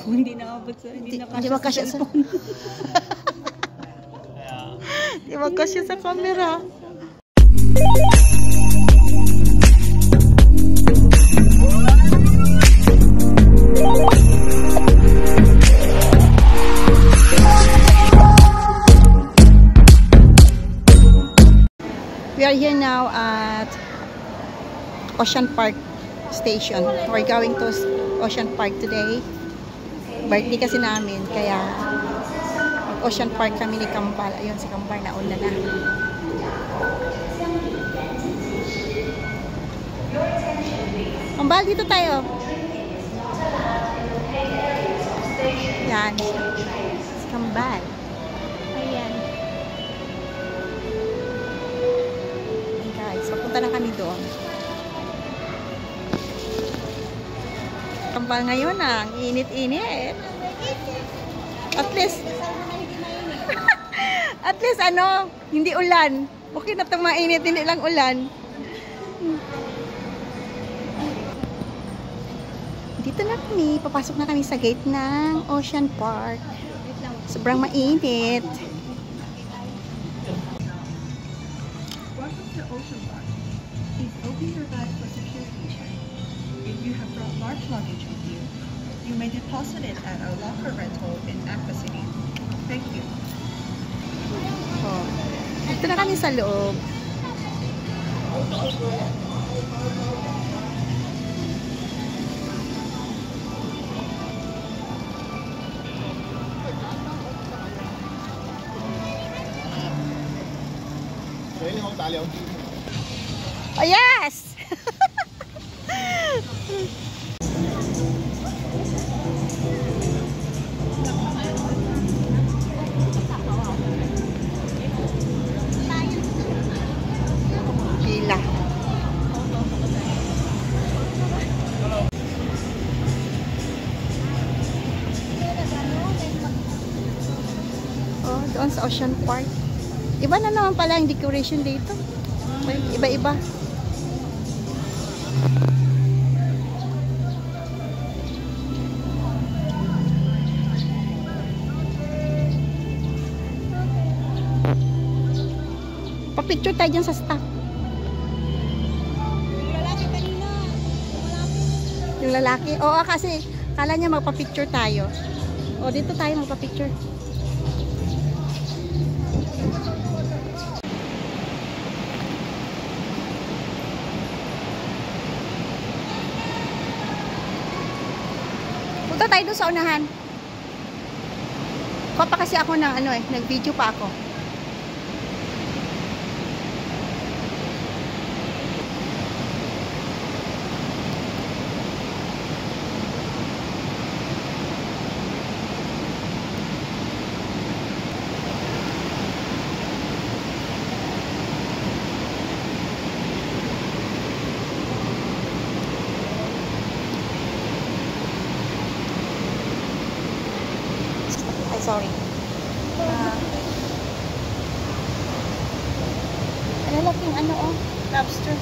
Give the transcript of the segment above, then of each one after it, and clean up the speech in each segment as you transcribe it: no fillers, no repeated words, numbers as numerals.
Hindi nakabot sa, hindi makasya sa cellphone. Hindi makasya sa camera. We are here now at Ocean Park Station. We're going to Ocean Park today. Birthday kasi namin, kaya Ocean Park kami ni Kambal. Ayun, si Kambal nauna na. Kambal, dito tayo. Yan. Si Kambal. Ayan. Guys, papunta na kami doon. Kambal ngayon ang init-init. At least ano, hindi ulan. Okay na itong mainit, hindi lang ulan. Dito na kami, papasok na kami sa gate ng Ocean Park. Sobrang mainit. Welcome to Ocean Park. Please open your bag for secure feature. If you have brought large luggage with you, you may deposit it at our locker rental in Aqua City. Thank you. Oh. Dito na kami sa loob. Oh, yes! Pila. Oh, doon sa Ocean Park. Iba na naman pala yung decoration dito. Iba-iba. Pa-picture tayo dyan sa staff. Yung lalaki kanina. Yung lalaki? Oo, kasi kala niya magpa-picture tayo. O, dito tayo magpa-picture. Punta tayo doon sa unahan. Kuha pa kasi ako ng ano nag-video pa ako. Sorry. Lalaking ano lobster.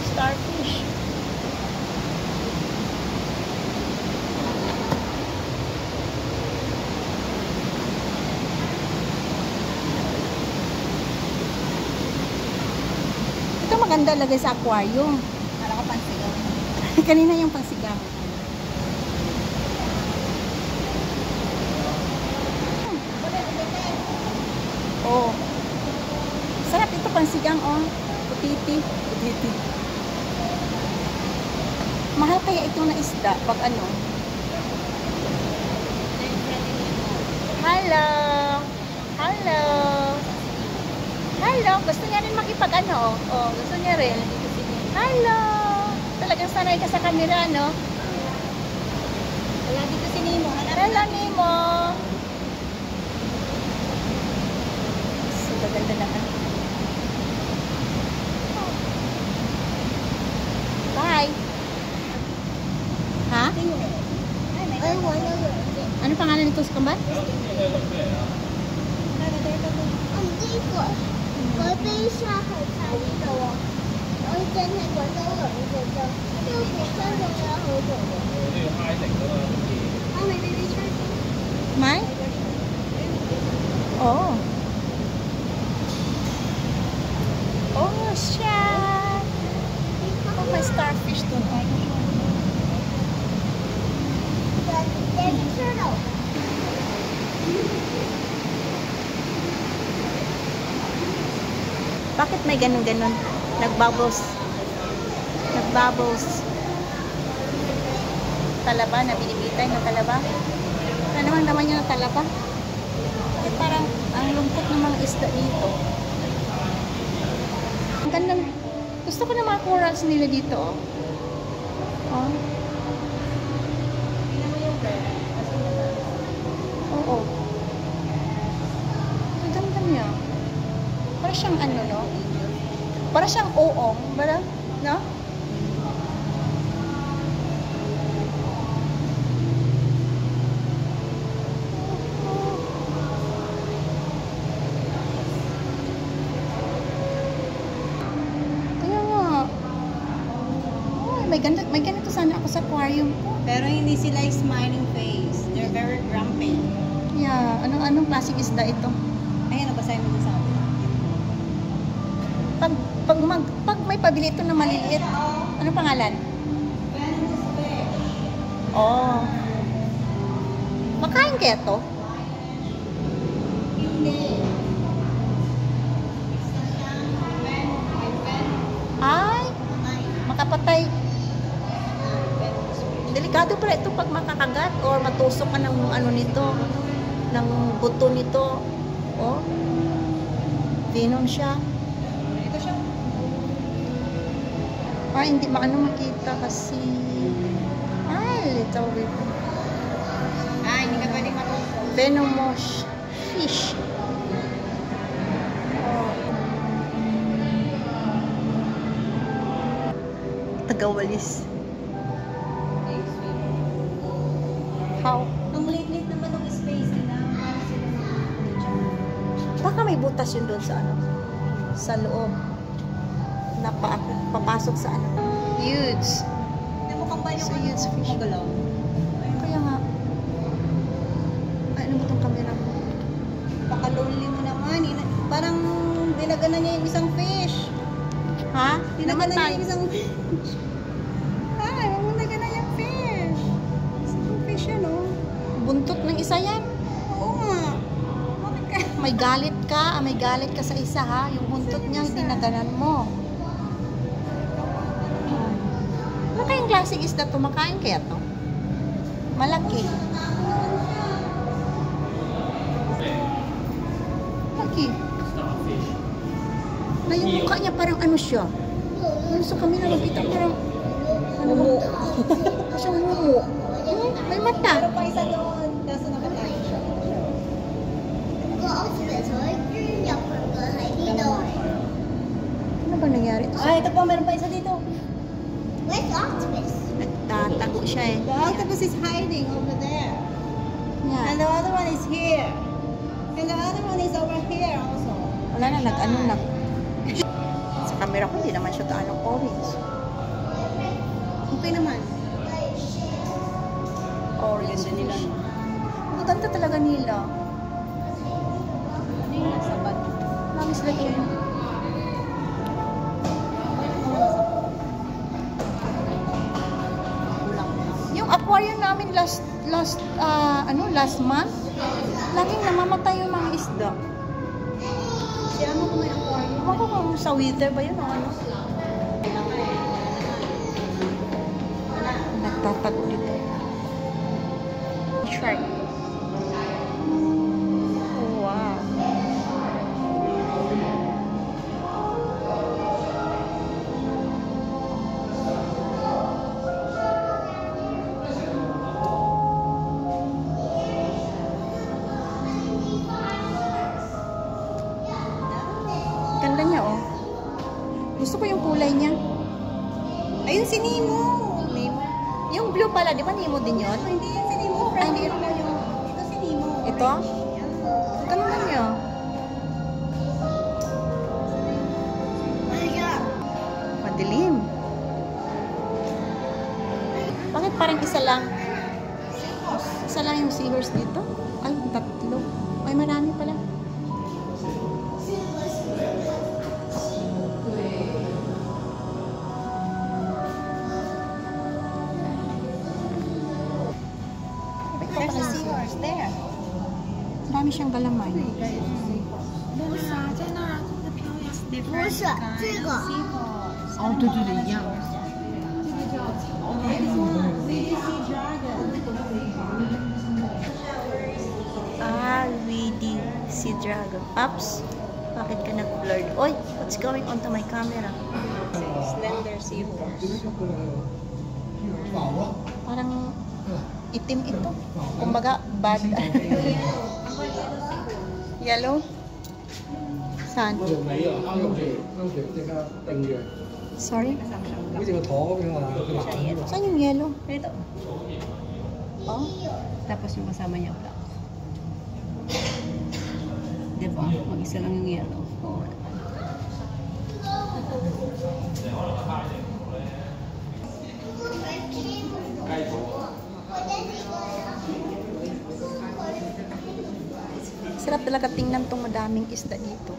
Starfish. Ito maganda lagay sa aquarium. Kala ko pansigaw. Kanina yung pangsigaw. Oh. Sarap ito pansigang Putiti. Putiti. Mahal kaya ito na isda pag ano? Hello. Hello. Hello. Gusto niya rin makipag ano? Oh, gusto niya rin. Hello. Talagang sanay ka sa camera, no? Wala dito si Nemo. Hello, Nemo. Ganda naman. Bye. Ha? Ano pangalan nito sa Kambal? May? Oh. Oh, siya. Oh, may starfish doon. Bakit may ganun-ganun? Nagbubbles. Nagbubbles. Talaba na binibitay na talaba. Ano naman naman yun na talaba? Eh, parang ang lungkot ng mga isda dito. Ang ganda. Gusto ko na mga corals nila dito. Oh. Oo. Ang ganda niya. Para siyang ano, no? Para siyang oong. Para, no? Kaya nga. Oh, may ganito sana ako sa aquarium ko. Pero hindi sila smiling face. They're very grumpy. Yeah. Anong klaseng isda ito? Ayan, nabasahin mo din sa akin. Pag may pabili ito na maliliit, ano pangalan? Oh. Makain kaya ito? Hindi. Ay, makapatay. Delikado pala ito pag makakagat or matusok ka ng ano nito, ng buto nito. Oh. Venom siya. Ito siya. Ay, hindi maano makita kasi. Ay, little bit. Hindi ka pwede matusok. Venomous fish. Tagawalis. How? Ang liit-liit naman ng space nila. Para sila Baka may butas yun doon sa ano? Sa loob. Papasok sa ano? Huge. Hindi mo kang ba yung So, huge fish. magalaw? Kaya nga. Ay, ano ba itong camera mo? Pakalonely mo naman. Parang dinagana niya yung isang fish. Ha? Dinagana niya Namatay. yung isang fish. Ay, mamagana yung fish. Isang fish yan, oh. Buntot ng isa yan. Oo nga. Bakit ka? May galit ka. May galit ka sa isa ha. Yung buntot niya, hindi naganan mo. Ano kayong klaseng isda to? Makain kaya to? Malaki. Malaki. Na yung mukha niya parang ano siya. Ano sa camera nakita parang ano ba? Siyang mumu. May mata. Pero pa isa doon. Kaso nakatay siya. Ano ba nangyari? Ay, ito pa. Meron pa isa dito. Nagtatago siya eh. The octopus is hiding over there. Yeah. And the other one is here. And the other one is over here also. Wala na, sa camera ko, hindi naman siya gaano orange. Okay naman. Orange Ganda nila. fish. Ang ganda talaga nila. Ano yung nasa bag? Langis lang yun. Yung aquarium namin last month, laging namamatay yung mga isda. Siya mo kung may aquarium. Ewan ko kung sa wither ba yun o ano. Nagtatago dito. Shark. Oh, wow. Ganda niya, oh. Gusto ko yung kulay niya. Ayun si Nemo. Nemo. Yung blue pala, di ba Nemo din yun? Hindi yan si Nemo. Ay, hindi. Ito si Nemo. Ito? Ganda niya. Madilim. parang isa lang. Isa lang yung seahorse dito. Ay, tatlo. Ay, marami pala. There's a seahorse there. Marami siyang galamay. Different kind of seahorse. 哦，对对对，一样。 Ah, Weedy Sea Dragon. Ups, bakit ka nag-blurred? Oy, what's going on to my camera? Slender seahorse. Parang itim ito. Kumbaga, bad. Yellow? Saan? 尾啊，啱用住即刻定住， Sorry? 好似個陀咁樣啊。 Saan yung yellow? Ito. Oh, Tapos yung kasama niya black. Diba? Mag-isa lang yung yellow. Oo. sarap talaga tingnan tong madaming isda dito.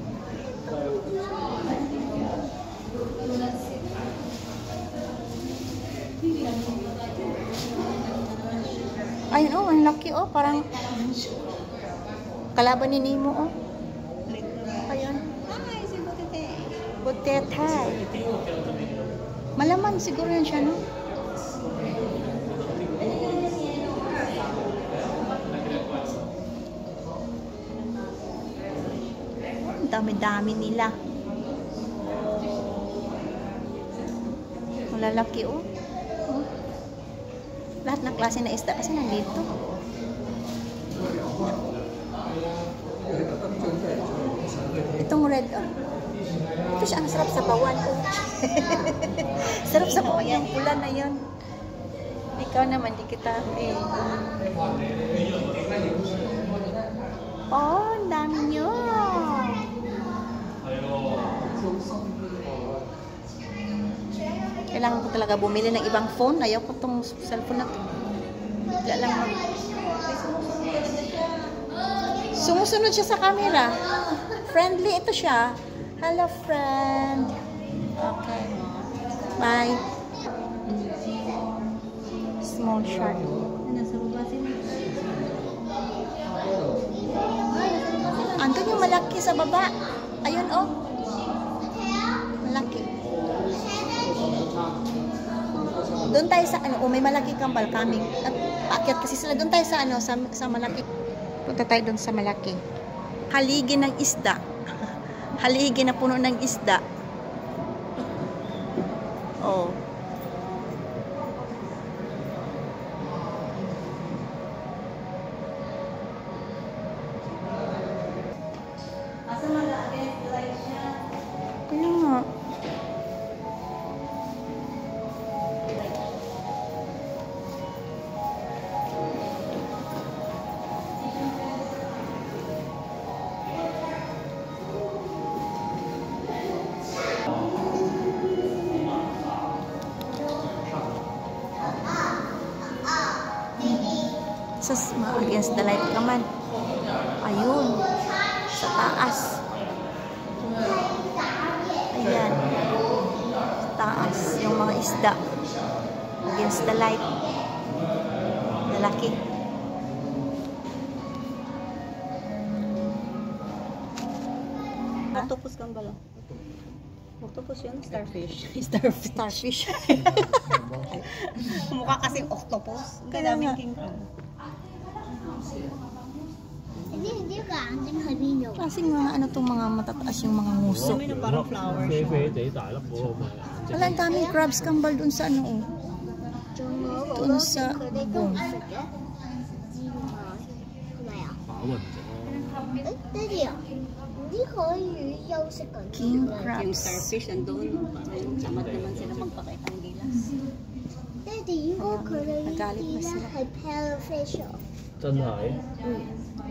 Ayun oh, ang laki oh, parang kalaban ni Nemo oh. Ayun. Hi, si Butete. Butetay. Malaman siguro yan siya, no? Ang dami-dami nila. Malalaki, oh. Oh. Lahat ng klase na isda kasi nandito. Itong red, oh. Ito siya, ang sarap sa bawan. Oh. Sarap sa bawan yung pula na yun. Ikaw naman, di kita, eh. Oh, ang dami nyo. Kailangan ko talaga bumili ng ibang phone. Ayaw ko tong cellphone na to. Wala lang mag... Sumusunod siya sa camera. Friendly ito siya. Hello, friend. Okay. Bye. Small shark. Nasa baba sila. Andun yung malaki sa baba. Ayun, oh. Malaki. Doon tayo sa ano, oh, may malaki kambal coming. At paakyat kasi sila. Doon tayo sa ano, sa malaki. Punta tayo doon sa malaki. Haligi ng isda. Haligi na puno ng isda. Oh. Kaya nga. Sas, against the light ka man. Ayun. Sa taas. Ayan. Sa taas. Yung mga isda. Against the light. Lalaki. Octopus kang bala. Octopus yun? Starfish. Starfish. Starfish. Mukha kasing octopus. Kaya Kadaming nga. king crab. Kasi mga ano tong mga matataas yung mga nguso. May na parang flower siya. 肥地大粒嗰個咪眼睛。 Wala, ang daming crabs kambal dun sa ano oh. Dun sa bubong. 飽咪唔食咯。 King Yung crabs. starfish nandun. Parang tamad naman sila magpakaitang gilas. Nagalit na sila. 真係。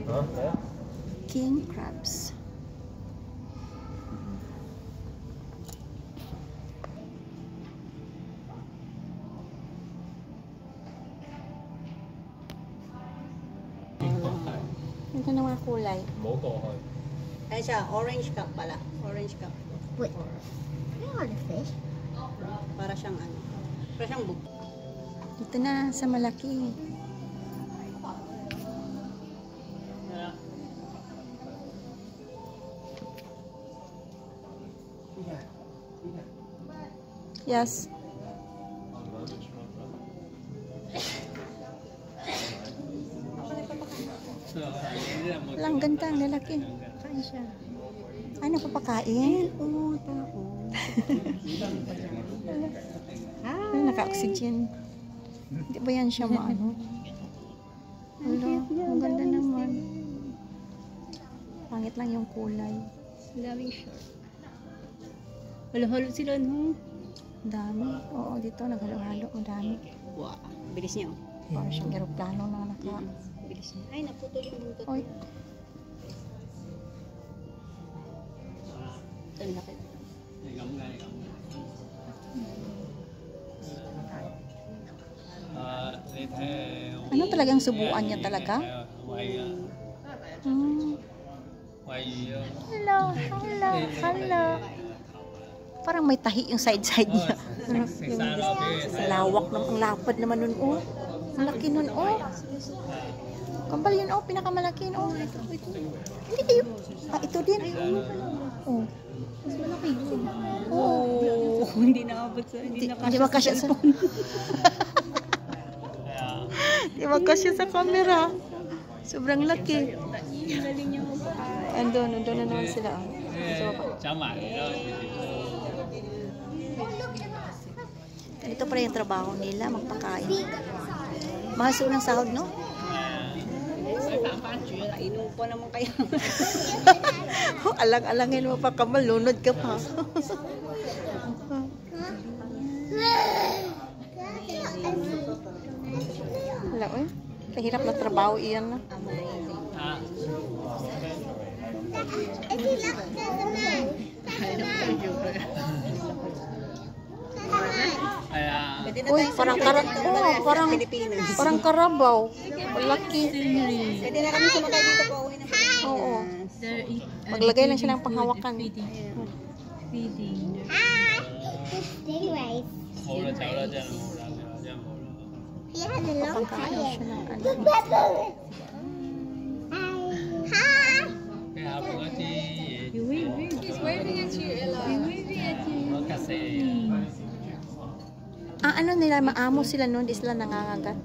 嚇係啊！ King crabs. Ganda ng mga kulay. 唔好過去。 Ay siya, orange cup pala. Orange cup. Wait. Where are the fish? Para siyang ano. Para siyang bug. Dito na sa malaki. Yes. Lang ganda ang lalaki. Kain siya. Ay, napapakain. Oo, tao. Ay, naka-oxygen. Hindi ba yan siya maano? Wala, ang ganda naman. Pangit lang yung kulay. Daming short. Halo-halo sila, no? Ang dami. Oo, dito naghalo-halo. Ang dami. Wow. Bilis niya, oh. Parang siyang aeroplano na naka... Bilis niya. Ay, naputol yung buntot. Oy, Ito, laki. 係咁嘅，係咁嘅。你睇 ano talagang subuan niya talaga? 喂啊， Hmm. 喂魚啊， Hello, hello, hello. Parang may tahi yung side-side niya. 食晒咯，俾佢食。 Lawak naman, ang lapad naman nun, oh. Ang laki nun, oh. Kambal yun, oh. Pinakamalaki yun, oh. Hindi kayo. Ah, ito din. Oh. Mas malaki yun. Oo. Hindi nakabot sa... Hindi makasya sa... Hindi makasya sa camera. Sobrang laki. Galing niya magpakain. Andun na naman sila. Oh. Sa baba. 走埋嚟咯， Ganito pala yung trabaho nila, magpakain. Mahal sa unang sahod, no? Inom pa naman kaya. Alang-alangin mo pa ka, malunod ka pa. Wala, eh. Kahirap na trabaho iyan na. 啊， 係啊， Pwede na Uy, tayo parang Pilipinas. parang karabaw. Malaki. Pwede na kami sumakay dito pa uwi na Pilipinas. Oo. Maglagay lang siya ng panghawakan. Stingrays. 冇啦，走啦，真係冇啦，真係冇啦。 He has a long Pagkain tail. siya ng ano. Hi. 你下邊嗰啲嘢， He's waving at you, Ella. Waving at you. 我吉死你。 Ah, ano nila, maamo sila noon, di sila nangangagat.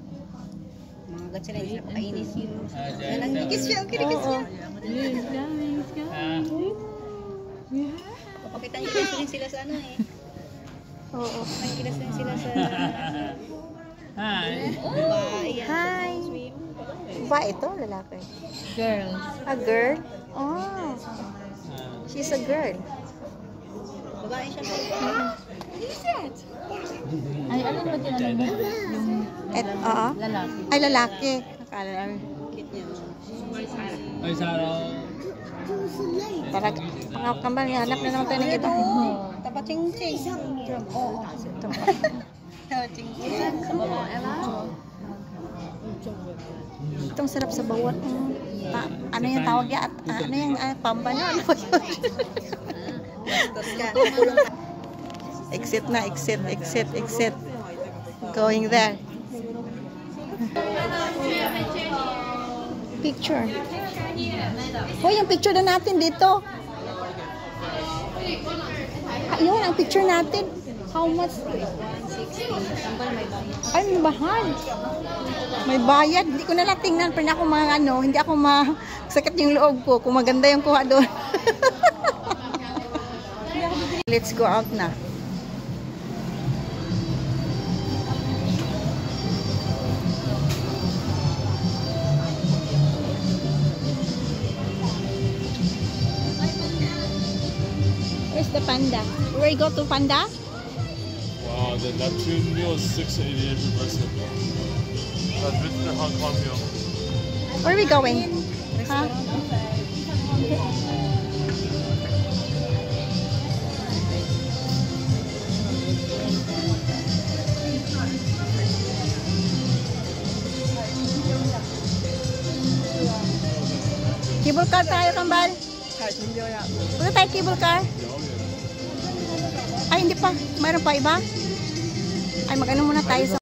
Mga gat sila, hindi sila pakainin. 啊， Kinikis siya, kinikis siya. Papakitan nyo rin sila sa ano eh. Oo. Papakitan rin sila sa... Hi. Babae. Hi! Ba ito, lalaki? Girl. A girl? Oh, she's a girl. Babae siya. Ay, alin ba tinanong mo? Oo. Lalaki. Ay, lalaki. Akala namin. Cute niya. 去晒咯。 Parang pangakambal, hanap na naman tayo ng iba. Tapat ching-ching. Oo. Tapat ching-ching. Itong sarap sa bawat. Ano yung tawag niya? Ano yung pamba na? Ano yun? Bastos ka. Exit na, exit, exit, exit. Going there. Picture. Hoy, yung picture na natin dito. Ayun, ang picture natin. How much? Ay, may bahad. May bayad. Hindi ko na lang tingnan. Pero ako mga ano, hindi ako masakit yung loob ko. Kung maganda yung kuha doon. Let's go out na. Where's the panda? Where you go to panda? Wow, the Neptune meal is $6.88 per person. That's written in Hong Kong meal. Where are we going? Huh? Cable car tayo, Kambal. Punta tayo cable car. Ay, hindi pa. Mayroon pa iba? Ay, mag-ano muna tayo sa